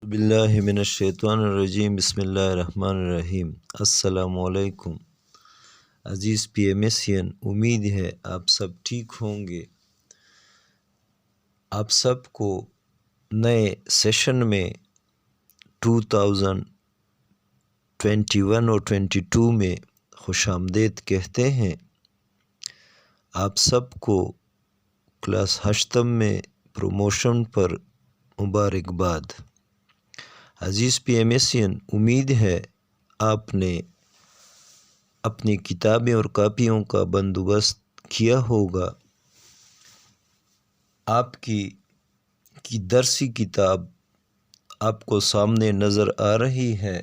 باللہ من الشیطان الرجیم بسم اللہ الرحمن الرحیم۔ السلام علیکم عزیز پی ایم ایسین، امید ہے آپ سب ٹھیک ہوں گے۔ آپ سب کو نئے سیشن میں 2021 اور 22 میں خوش آمدید کہتے ہیں۔ آپ سب کو کلاس 8 میں پروموشن پر مبارکباد۔ عزیز پی ایم ایسین، امید ہے آپ نے اپنی کتابیں اور کاپیوں کا بندوبست کیا ہوگا۔ آپ کی درسی کتاب آپ کو سامنے نظر آ رہی ہے۔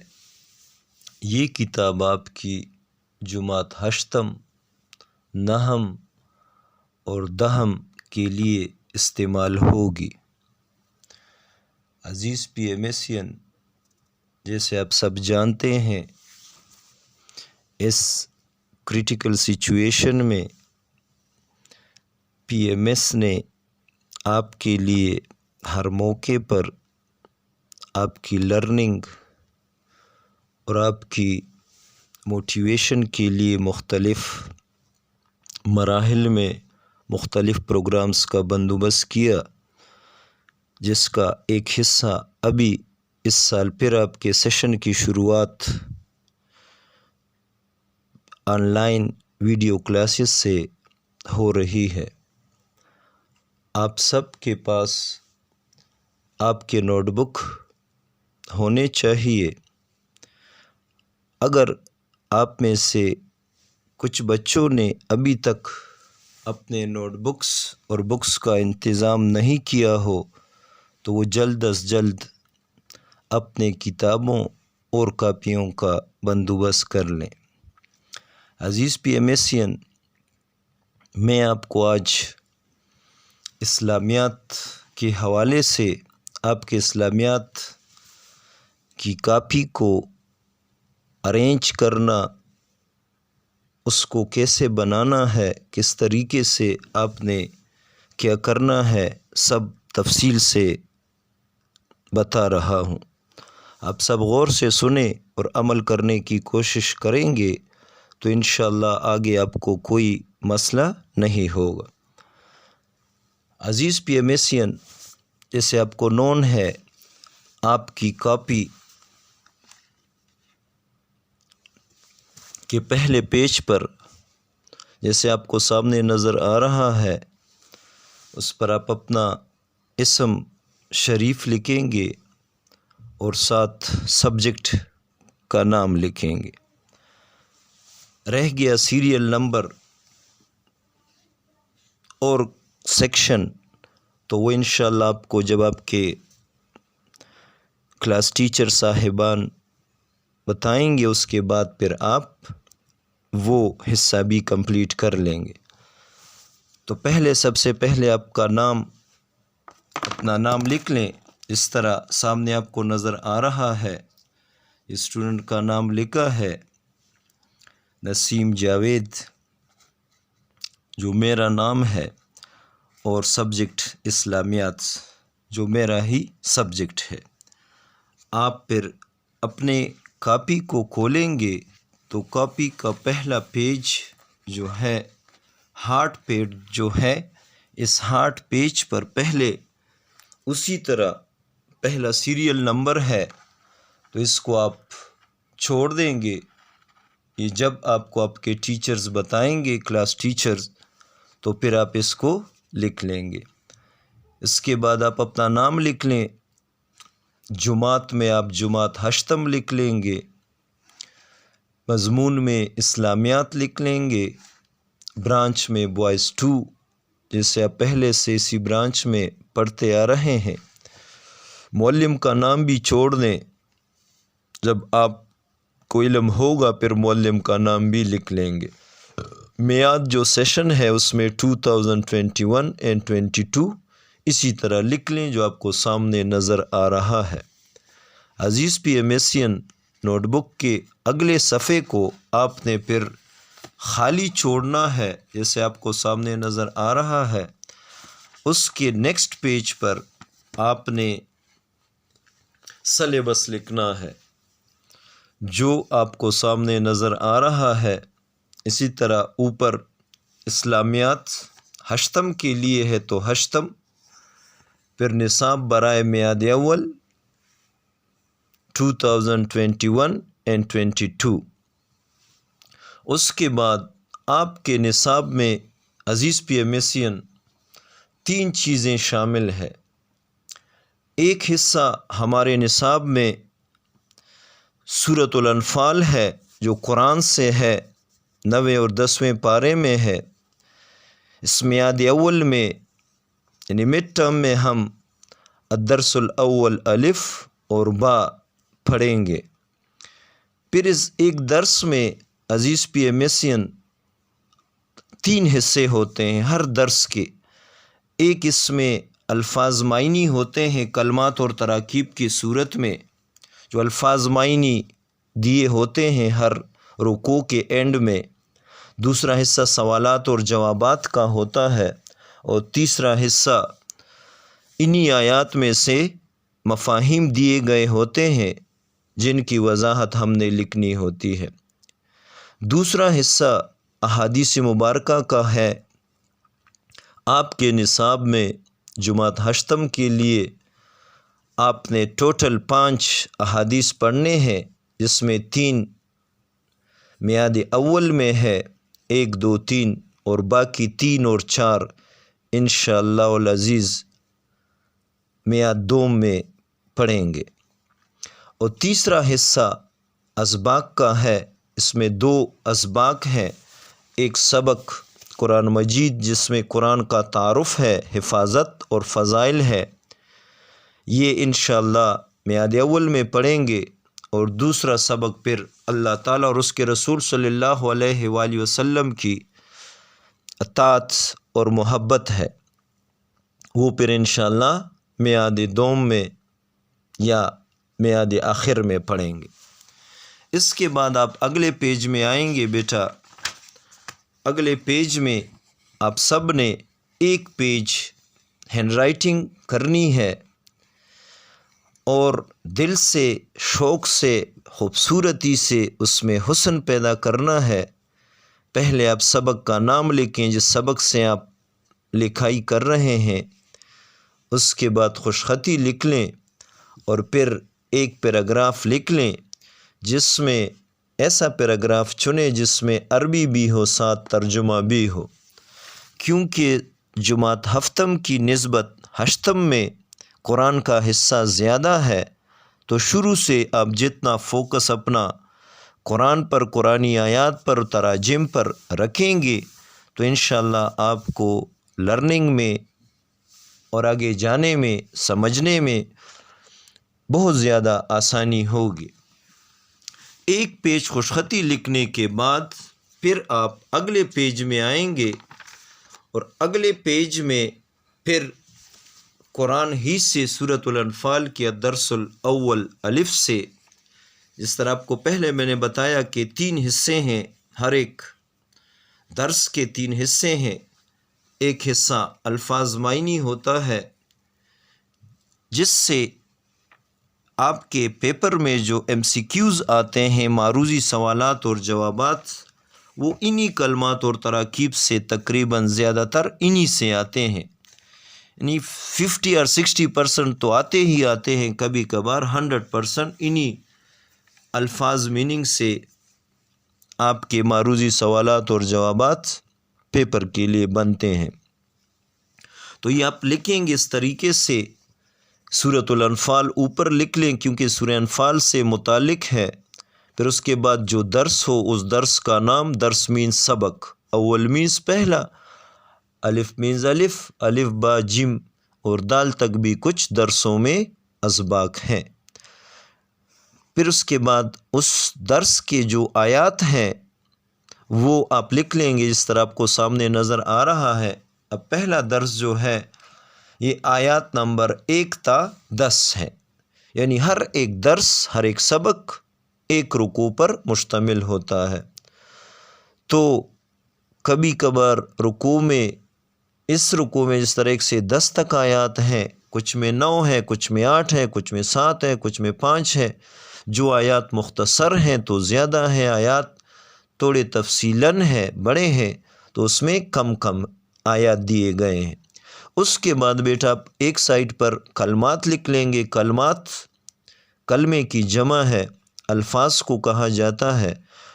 یہ کتاب آپ کی جماعت 8 9 اور 10 کے لیے استعمال ہوگی۔ عزیز پی ایم ایسین، جیسے آپ سب جانتے ہیں، اس کریٹیکل سچویشن میں پی ایم ایس نے آپ کے لیے ہر موقع پر آپ کی لرننگ اور آپ کی موٹیویشن کے لیے مختلف مراحل میں مختلف پروگرامز کا بندوبست کیا، جس کا ایک حصہ ابھی اس سال پھر آپ کے سیشن کی شروعات آن لائن ویڈیو کلاسز سے ہو رہی ہے۔ آپ سب کے پاس آپ کے نوٹ بک ہونے چاہیے۔ اگر آپ میں سے کچھ بچوں نے ابھی تک اپنے نوٹ بکس اور بکس کا انتظام نہیں کیا ہو تو وہ جلد از جلد اپنے کتابوں اور کاپیوں کا بندوبست کر لیں۔ عزیز پی ایم ایسین، میں آپ کو آج اسلامیات کے حوالے سے آپ کے اسلامیات کی کاپی کو ارینج کرنا، اس کو کیسے بنانا ہے، کس طریقے سے آپ نے کیا کرنا ہے، سب تفصیل سے بتا رہا ہوں۔ آپ سب غور سے سنیں اور عمل کرنے کی کوشش کریں گے تو انشاءاللہ آگے آپ کو کوئی مسئلہ نہیں ہوگا۔ عزیز پی ایم ایسین، جیسے آپ کو نون ہے، آپ کی کاپی کے پہلے پیج پر جیسے آپ کو سامنے نظر آ رہا ہے، اس پر آپ اپنا اسم شریف لکھیں گے اور ساتھ سبجیکٹ کا نام لکھیں گے۔ رہ گیا سیریل نمبر اور سیکشن، تو وہ انشاءاللہ آپ کو جب آپ کے کلاس ٹیچر صاحبان بتائیں گے، اس کے بعد پھر آپ وہ حصہ بھی کمپلیٹ کر لیں گے۔ تو سب سے پہلے آپ کا نام، اپنا نام لکھ لیں۔ اس طرح سامنے آپ کو نظر آ رہا ہے، اسٹوڈنٹ کا نام لکھا ہے نسیم جاوید، جو میرا نام ہے، اور سبجیکٹ اسلامیات جو میرا ہی سبجیکٹ ہے۔ آپ پھر اپنے کاپی کو کھولیں گے تو کاپی کا پہلا پیج جو ہے، ہارٹ پیج جو ہے، اس ہارٹ پیج پر پہلے اسی طرح پہلا سیریل نمبر ہے، تو اس کو آپ چھوڑ دیں گے۔ یہ جب آپ کو آپ کے ٹیچرز بتائیں گے، کلاس ٹیچرز، تو پھر آپ اس کو لکھ لیں گے۔ اس کے بعد آپ اپنا نام لکھ لیں۔ جماعت میں آپ جماعت 8 لکھ لیں گے۔ مضمون میں اسلامیات لکھ لیں گے۔ برانچ میں بوائز 2، جیسے آپ پہلے سے اسی برانچ میں پڑھتے آ رہے ہیں۔ معلم کا نام بھی چھوڑ دیں، جب آپ کو علم ہوگا پھر معلم کا نام بھی لکھ لیں گے۔ میعاد جو سیشن ہے اس میں 2021 اور 22 اسی طرح لکھ لیں جو آپ کو سامنے نظر آ رہا ہے۔ عزیز پی ایم ایسین، نوٹ بک کے اگلے صفحے کو آپ نے پھر خالی چھوڑنا ہے، جیسے آپ کو سامنے نظر آ رہا ہے۔ اس کے نیکسٹ پیج پر آپ نے سلیبس لکھنا ہے جو آپ کو سامنے نظر آ رہا ہے۔ اسی طرح اوپر اسلامیات ہشتم کے لیے ہے تو ہشتم، پھر نصاب برائے میعاد اول 2021 and 22۔ اس کے بعد آپ کے نصاب میں عزیز PMSین 3 چیزیں شامل ہے۔ ایک حصہ ہمارے نصاب میں سورۃ الانفال ہے جو قرآن سے ہے، 9 اور 10ویں پارے میں ہے۔ اس میعاد اول میں یعنی مڈ ٹرم میں ہم الدرس الاول الف اور با پڑھیں گے۔ پھر اس ایک درس میں عزیز PMSین 3 حصے ہوتے ہیں ہر درس کے۔ ایک اس میں الفاظ معنی ہوتے ہیں کلمات اور تراکیب کی صورت میں، جو الفاظ معنی دیے ہوتے ہیں ہر رکوع کے اینڈ میں۔ دوسرا حصہ سوالات اور جوابات کا ہوتا ہے، اور تیسرا حصہ انہی آیات میں سے مفاہیم دیے گئے ہوتے ہیں جن کی وضاحت ہم نے لکھنی ہوتی ہے۔ دوسرا حصہ احادیث مبارکہ کا ہے۔ آپ کے نصاب میں جماعت ہشتم کے لیے آپ نے ٹوٹل 5 احادیث پڑھنے ہیں، جس میں 3 میعاد اول میں ہے، 1 2 3، اور باقی 3 اور 4 انشاءاللہ العزیز میعاد دوم میں پڑھیں گے۔ اور تیسرا حصہ اسباق کا ہے۔ اس میں 2 اسباق ہیں، ایک سبق قرآن مجید جس میں قرآن کا تعارف ہے، حفاظت اور فضائل ہے، یہ انشاءاللہ میعاد اول میں پڑھیں گے۔ اور دوسرا سبق پھر اللہ تعالیٰ اور اس کے رسول صلی اللہ علیہ وآلہ وسلم کی اطاعت اور محبت ہے، وہ پھر انشاءاللہ میعاد دوم میں یا میعاد آخر میں پڑھیں گے۔ اس کے بعد آپ اگلے پیج میں آئیں گے بیٹا۔ اگلے پیج میں آپ سب نے ایک پیج ہینڈ رائٹنگ کرنی ہے اور دل سے، شوق سے، خوبصورتی سے اس میں حسن پیدا کرنا ہے۔ پہلے آپ سبق کا نام لکھیں جس سبق سے آپ لکھائی کر رہے ہیں، اس کے بعد خوش خطی لکھ لیں، اور پھر ایک پیراگراف لکھ لیں جس میں ایسا پیراگراف چنیں جس میں عربی بھی ہو، ساتھ ترجمہ بھی ہو، کیونکہ جماعت ہفتم کی نسبت ہشتم میں قرآن کا حصہ زیادہ ہے، تو شروع سے آپ جتنا فوکس اپنا قرآن پر، قرآنی آیات پر، تراجم پر رکھیں گے تو انشاءاللہ آپ کو لرننگ میں اور آگے جانے میں، سمجھنے میں بہت زیادہ آسانی ہوگی۔ ایک پیج خوش خطی لکھنے کے بعد پھر آپ اگلے پیج میں آئیں گے، اور اگلے پیج میں پھر قرآن ہی سے سورۃ الانفال کے درس الاول الف سے، جس طرح آپ کو پہلے میں نے بتایا کہ 3 حصے ہیں، ہر ایک درس کے 3 حصے ہیں۔ ایک حصہ الفاظ معنی ہوتا ہے، جس سے آپ کے پیپر میں جو MCQs آتے ہیں، معروضی سوالات اور جوابات، وہ انہی کلمات اور تراکیب سے تقریباً زیادہ تر انہی سے آتے ہیں، یعنی 50 اور 60% تو آتے ہی آتے ہیں، کبھی کبھار 100% انہی الفاظ میننگ سے آپ کے معروضی سوالات اور جوابات پیپر کے لیے بنتے ہیں۔ تو یہ آپ لکھیں گے اس طریقے سے، سورۃ الانفال اوپر لکھ لیں کیونکہ سورہ انفال سے متعلق ہے، پھر اس کے بعد جو درس ہو اس درس کا نام، درس مینز سبق، اول مینز پہلا، الف مینز الف، الف با جیم اور دال تک بھی کچھ درسوں میں اسباق ہیں۔ پھر اس کے بعد اس درس کے جو آیات ہیں وہ آپ لکھ لیں گے جس طرح آپ کو سامنے نظر آ رہا ہے۔ اب پہلا درس جو ہے یہ آیات نمبر 1 تا 10 ہے، یعنی ہر ایک درس، ہر ایک سبق ایک رکوع پر مشتمل ہوتا ہے۔ تو کبھی کبھار رکوع میں، اس رکوع میں جس طرح 1 سے 10 تک آیات ہیں، کچھ میں 9 ہے، کچھ میں 8 ہے، کچھ میں 7 ہے، کچھ میں 5 ہے۔ جو آیات مختصر ہیں تو زیادہ ہے، آیات تھوڑے تفصیلاً ہے، بڑے ہیں تو اس میں کم کم آیات دیے گئے ہیں۔ اس کے بعد بیٹا آپ ایک سائٹ پر کلمات لکھ لیں گے۔ کلمات کلمے کی جمع ہے، الفاظ کو کہا جاتا ہے،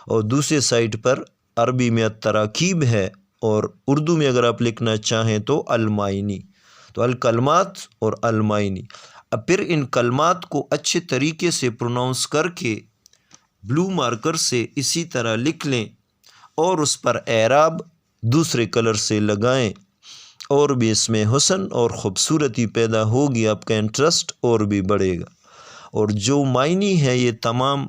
اور دوسرے سائٹ پر عربی میں التراکیب ہے، اور اردو میں اگر آپ لکھنا چاہیں تو المعانی، تو الکلمات اور المعانی۔ اب پھر ان کلمات کو اچھے طریقے سے پروناؤنس کر کے بلو مارکر سے اسی طرح لکھ لیں، اور اس پر اعراب دوسرے کلر سے لگائیں، اور بھی اس میں حسن اور خوبصورتی پیدا ہوگی، آپ کا انٹرسٹ اور بھی بڑھے گا۔ اور جو معنی ہے یہ تمام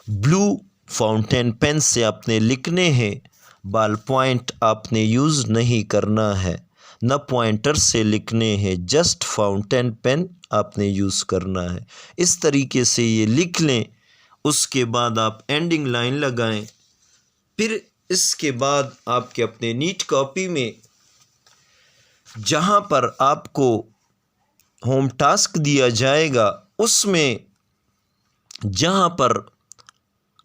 بلو فاؤنٹین پین سے آپ نے لکھنے ہیں، بال پوائنٹ آپ نے یوز نہیں کرنا ہے، نہ پوائنٹر سے لکھنے ہیں، جسٹ فاؤنٹین پین آپ نے یوز کرنا ہے۔ اس طریقے سے یہ لکھ لیں، اس کے بعد آپ اینڈنگ لائن لگائیں۔ پھر اس کے بعد آپ کے اپنے نیٹ کاپی میں جہاں پر آپ کو ہوم ٹاسک دیا جائے گا، اس میں جہاں پر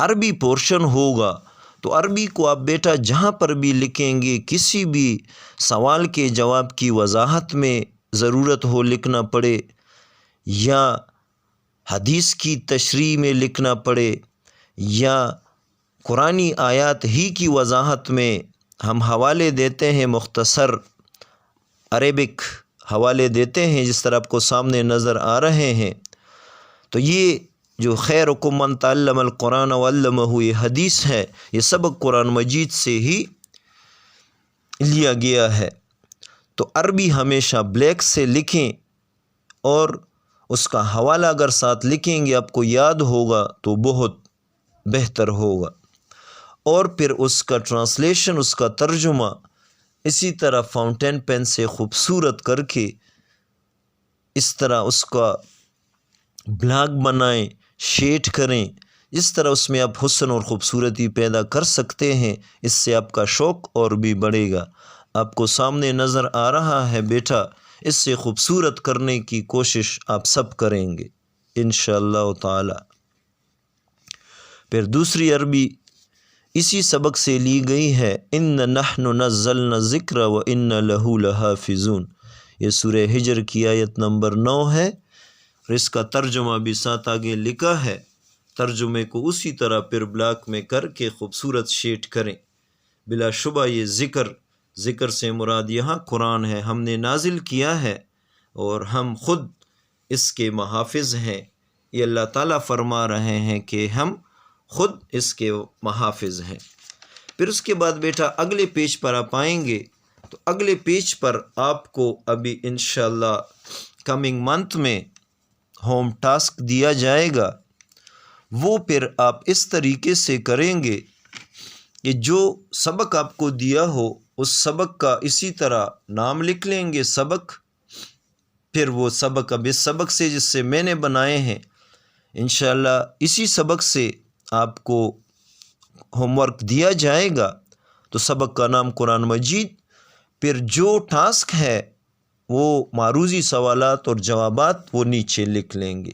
عربی پورشن ہوگا تو عربی کو آپ بیٹا جہاں پر بھی لکھیں گے، کسی بھی سوال کے جواب کی وضاحت میں ضرورت ہو لکھنا پڑے، یا حدیث کی تشریح میں لکھنا پڑے، یا قرآنی آیات ہی کی وضاحت میں ہم حوالے دیتے ہیں، مختصر عربک حوالے دیتے ہیں جس طرح آپ کو سامنے نظر آ رہے ہیں۔ تو یہ جو خیرکم من تعلم القرآن وعلمہ، یہ حدیث ہے، یہ سبق قرآن مجید سے ہی لیا گیا ہے۔ تو عربی ہمیشہ بلیک سے لکھیں، اور اس کا حوالہ اگر ساتھ لکھیں گے آپ کو یاد ہوگا تو بہت بہتر ہوگا۔ اور پھر اس کا ٹرانسلیشن، اس کا ترجمہ اسی طرح فاؤنٹین پین سے خوبصورت کر کے اس طرح اس کا بلاگ بنائیں، شیڈ کریں، اس طرح اس میں آپ حسن اور خوبصورتی پیدا کر سکتے ہیں۔ اس سے آپ کا شوق اور بھی بڑھے گا۔ آپ کو سامنے نظر آ رہا ہے بیٹا، اس سے خوبصورت کرنے کی کوشش آپ سب کریں گے انشاءاللہ تعالی۔ پھر دوسری عربی اسی سبق سے لی گئی ہے، ان نحن نزلنا الذکر و ان لہ لحافظون۔ یہ سورہ ہجر کی آیت نمبر 9 ہے، اور اس کا ترجمہ بھی ساتھ آگے لکھا ہے۔ ترجمے کو اسی طرح پھر بلاک میں کر کے خوبصورت شیٹ کریں۔ بلا شبہ یہ ذکر سے مراد یہاں قرآن ہے، ہم نے نازل کیا ہے، اور ہم خود اس کے محافظ ہیں۔ یہ اللہ تعالیٰ فرما رہے ہیں کہ ہم خود اس کے محافظ ہیں۔ پھر اس کے بعد بیٹا اگلے پیج پر آپ آئیں گے، تو اگلے پیج پر آپ کو ابھی انشاءاللہ کمنگ منتھ میں ہوم ٹاسک دیا جائے گا۔ وہ پھر آپ اس طریقے سے کریں گے کہ جو سبق آپ کو دیا ہو اس سبق کا اسی طرح نام لکھ لیں گے، سبق، پھر وہ سبق اب اس سبق سے جس سے میں نے بنائے ہیں انشاءاللہ اسی سبق سے آپ کو ہوم ورک دیا جائے گا۔ تو سبق کا نام قرآن مجید، پھر جو ٹاسک ہے وہ معروضی سوالات اور جوابات وہ نیچے لکھ لیں گے،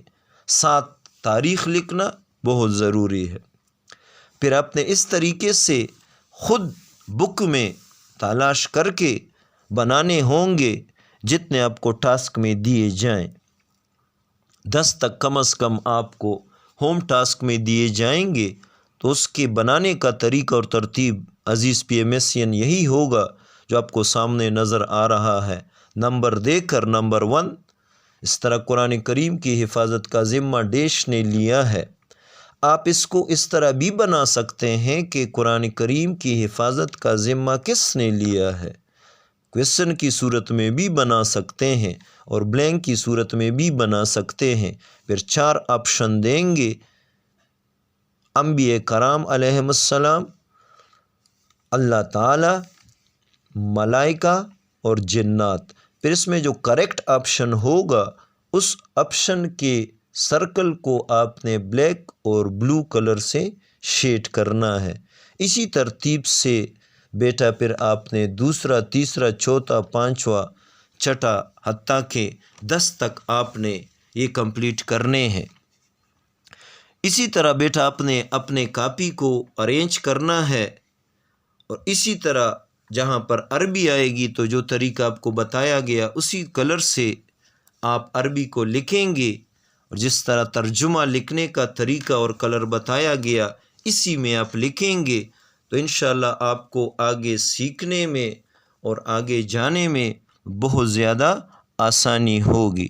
ساتھ تاریخ لکھنا بہت ضروری ہے۔ پھر آپ نے اس طریقے سے خود بک میں تلاش کر کے بنانے ہوں گے جتنے آپ کو ٹاسک میں دیے جائیں۔ 10 تک کم از کم آپ کو ہوم ٹاسک میں دیے جائیں گے، تو اس کے بنانے کا طریقہ اور ترتیب عزیز پی ایم ایس این یہی ہوگا جو آپ کو سامنے نظر آ رہا ہے۔ نمبر دے کر نمبر 1، اس طرح قرآن کریم کی حفاظت کا ذمہ ڈیش نے لیا ہے۔ آپ اس کو اس طرح بھی بنا سکتے ہیں کہ قرآن کریم کی حفاظت کا ذمہ کس نے لیا ہے، کویسچن کی صورت میں بھی بنا سکتے ہیں اور بلینک کی صورت میں بھی بنا سکتے ہیں۔ پھر 4 آپشن دیں گے، انبیاء کرام علیہم السلام، اللہ تعالی، ملائکہ اور جنات۔ پھر اس میں جو کریکٹ آپشن ہوگا اس آپشن کے سرکل کو آپ نے بلیک اور بلو کلر سے شیڈ کرنا ہے۔ اسی ترتیب سے بیٹا پھر آپ نے دوسرا، تیسرا، چوتھا، پانچواں چٹا حتیٰ کہ 10 تک آپ نے یہ کمپلیٹ کرنے ہیں۔ اسی طرح بیٹا اپنے کاپی کو ارینج کرنا ہے، اور اسی طرح جہاں پر عربی آئے گی تو جو طریقہ آپ کو بتایا گیا اسی کلر سے آپ عربی کو لکھیں گے، اور جس طرح ترجمہ لکھنے کا طریقہ اور کلر بتایا گیا اسی میں آپ لکھیں گے، تو انشاءاللہ آپ کو آگے سیکھنے میں اور آگے جانے میں بہت زیادہ آسانی ہوگی۔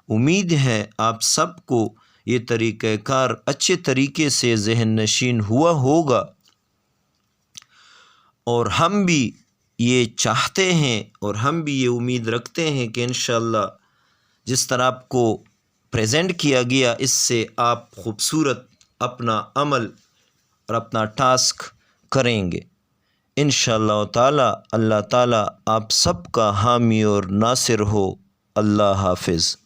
امید ہے آپ سب کو یہ طریقہ کار اچھے طریقے سے ذہن نشین ہوا ہوگا، اور ہم بھی یہ چاہتے ہیں اور ہم بھی یہ امید رکھتے ہیں کہ انشاءاللہ جس طرح آپ کو پریزنٹ کیا گیا اس سے آپ خوبصورت اپنا عمل اور اپنا ٹاسک کریں گے انشاءاللہ تعالی۔ اللہ تعالی آپ سب کا حامی اور ناصر ہو۔ اللہ حافظ۔